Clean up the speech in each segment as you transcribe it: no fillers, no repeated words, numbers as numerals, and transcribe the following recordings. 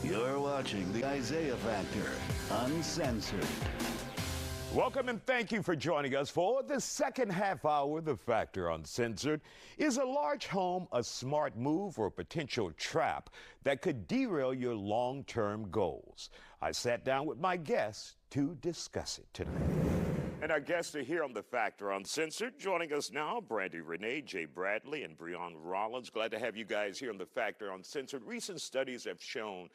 You're watching the Isaiah Factor Uncensored. Welcome and thank you for joining us for the second half hour. The Factor Uncensored. Is a large home a smart move or a potential trap that could derail your long-term goals? I sat down with my guests to discuss it today. And our guests are here on The Factor Uncensored. Joining us now, Brandy Renee, Jay Bradley, and Breon Rollins. Glad to have you guys here on The Factor Uncensored. Recent studies have shown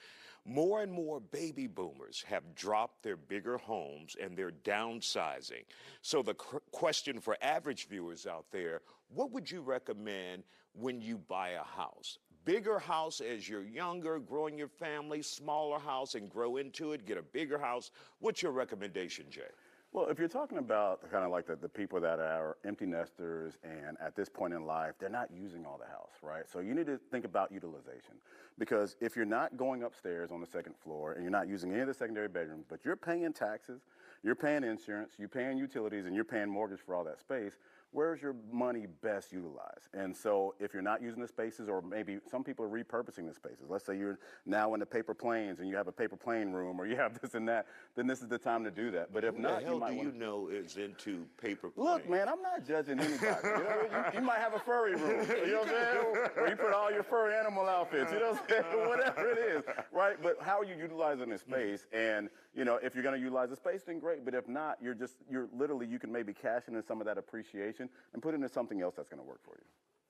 more and more baby boomers have dropped their bigger homes and they're downsizing. So the question for average viewers out there, what would you recommend when you buy a house? Bigger house as you're younger, growing your family, smaller house and grow into it, get a bigger house. What's your recommendation, Jay? Well, if you're talking about kind of like the people that are empty nesters and at this point in life, they're not using all the house, right? So you need to think about utilization, because if you're not going upstairs on the second floor and you're not using any of the secondary bedrooms, but you're paying taxes, you're paying insurance, you're paying utilities, and you're paying mortgage for all that space, where's your money best utilized? And so if you're not using the spaces, or maybe some people are repurposing the spaces. Let's say you're now in the paper planes and you have a paper plane room, or you have this and that, then this is the time to do that. But if not, you might know is into paper planes? Look, man, I'm not judging anybody. You might have a furry room, you know what I'm saying? Where you put all your furry animal outfits, you know what I'm saying? Whatever it is, right? But how are you utilizing the space? And, you know, if you're going to utilize the space, then great. But if not, you're literally, you can maybe cash in some of that appreciation and put it into something else that's going to work for you.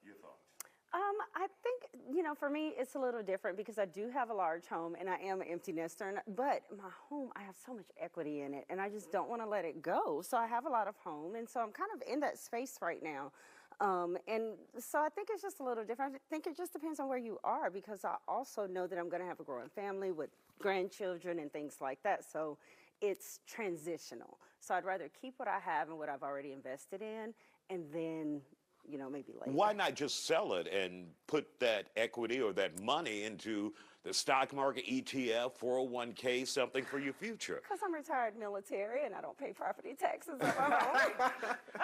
Your thoughts? I think, you know, for me, it's a little different because I do have a large home and I am an empty nester, but my home, I have so much equity in it and I just don't want to let it go. So I have a lot of home, and so I'm kind of in that space right now. And so I think it's just a little different. I think it just depends on where you are, because I also know that I'm going to have a growing family with grandchildren and things like that. So it's transitional. So I'd rather keep what I have and what I've already invested in, and then, you know, maybe later. Why not just sell it and put that equity or that money into the stock market, ETF, 401k, something for your future? Because I'm retired military and I don't pay property taxes on my home.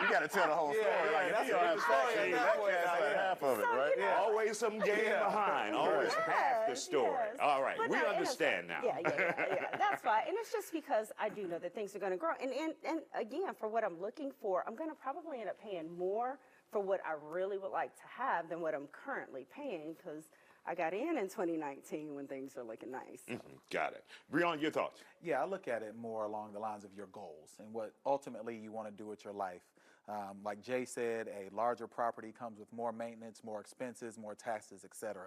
You got to tell the whole story. Like, that's if you don't have taxes, that's half of it, right? You know, Always some game behind, always half the story. Yes. All right, But we no, understand now. Yeah, that's fine. And it's just because I do know that things are going to grow. And again, for what I'm looking for, I'm going to probably end up paying more for what I really would like to have than what I'm currently paying, because I got in 2019 when things are looking nice. So. Got it. Breon, your thoughts? Yeah, I look at it more along the lines of your goals and what ultimately you want to do with your life. Like Jay said, a larger property comes with more maintenance, more expenses, more taxes, etc.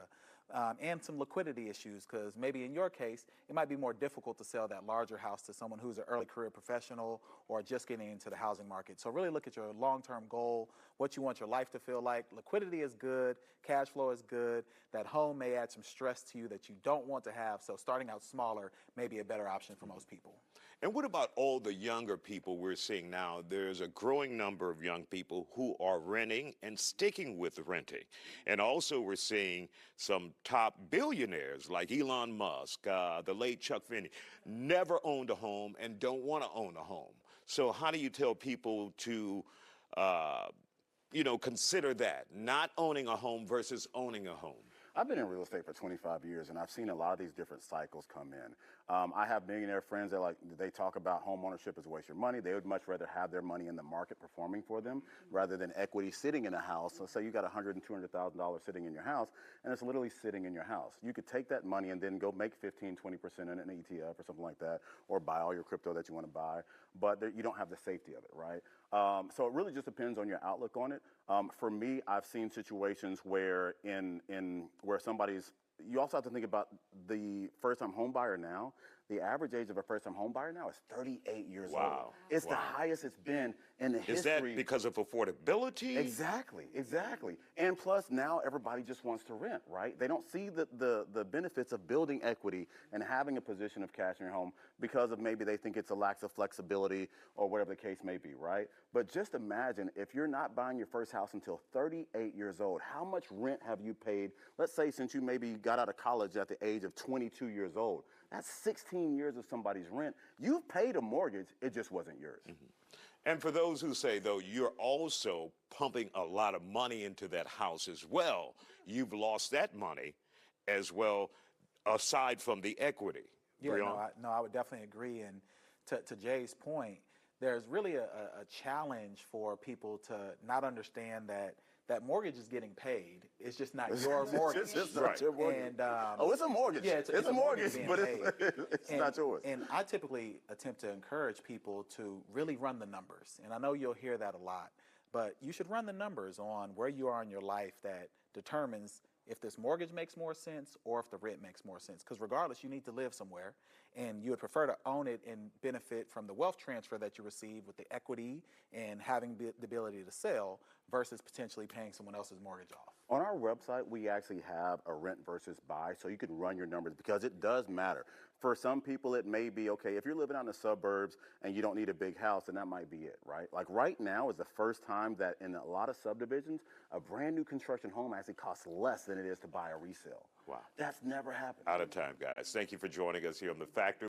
And some liquidity issues, because maybe in your case, it might be more difficult to sell that larger house to someone who's an early career professional or just getting into the housing market. So really look at your long-term goal, what you want your life to feel like. Liquidity is good, cash flow is good. That home may add some stress to you that you don't want to have, so starting out smaller may be a better option for most people. And what about all the younger people we're seeing now? There's a growing number of young people who are renting and sticking with renting. And also we're seeing some top billionaires like Elon Musk, the late Chuck Finney, never owned a home and don't want to own a home. So how do you tell people to, you know, consider that, not owning a home versus owning a home? I've been in real estate for 25 years, and I've seen a lot of these different cycles come in. I have millionaire friends that they talk about home ownership as a waste of money. They would much rather have their money in the market performing for them rather than equity sitting in a house. So say you got $100,000 and $200,000 sitting in your house, and it's literally sitting in your house. You could take that money and then go make 15, 20% in an ETF or something like that, or buy all your crypto that you want to buy, but you don't have the safety of it, right? So it really just depends on your outlook on it. For me, I've seen situations where where somebody's, you also have to think about the first-time home buyer now. The average age of a first-time home buyer now is 38 years old. It's the highest it's been in the history. Is that because of affordability? Exactly. And plus, now everybody just wants to rent, right? They don't see the benefits of building equity and having a position of cash in your home because of maybe they think it's a lack of flexibility or whatever the case may be, right? But just imagine if you're not buying your first house until 38 years old, how much rent have you paid? Let's say since you maybe got out of college at the age of 22 years old. That's 16 years of somebody's rent. You've paid a mortgage, it just wasn't yours. And for those who say, though, you're also pumping a lot of money into that house as well. You've lost that money as well. aside from the equity. Yeah, Breon? I would definitely agree. And to Jay's point, there's really a challenge for people to not understand that mortgage is getting paid. It's just not your mortgage. It's just not your mortgage. And, it's a mortgage. Yeah, it's a mortgage, being but paid. it's not yours. And I typically attempt to encourage people to really run the numbers. And I know you'll hear that a lot, but you should run the numbers on where you are in your life that determines if this mortgage makes more sense or if the rent makes more sense. Because regardless, you need to live somewhere, and you would prefer to own it and benefit from the wealth transfer that you receive with the equity and having the ability to sell versus potentially paying someone else's mortgage off. On our website, we actually have a rent versus buy, so you can run your numbers because it does matter. For some people, it may be, okay, if you're living out in the suburbs and you don't need a big house, then that might be it, right? Like right now is the first time that in a lot of subdivisions, a brand new construction home actually costs less than it is to buy a resale. Wow. That's never happened. Out of time, guys. Thank you for joining us here on The Factor.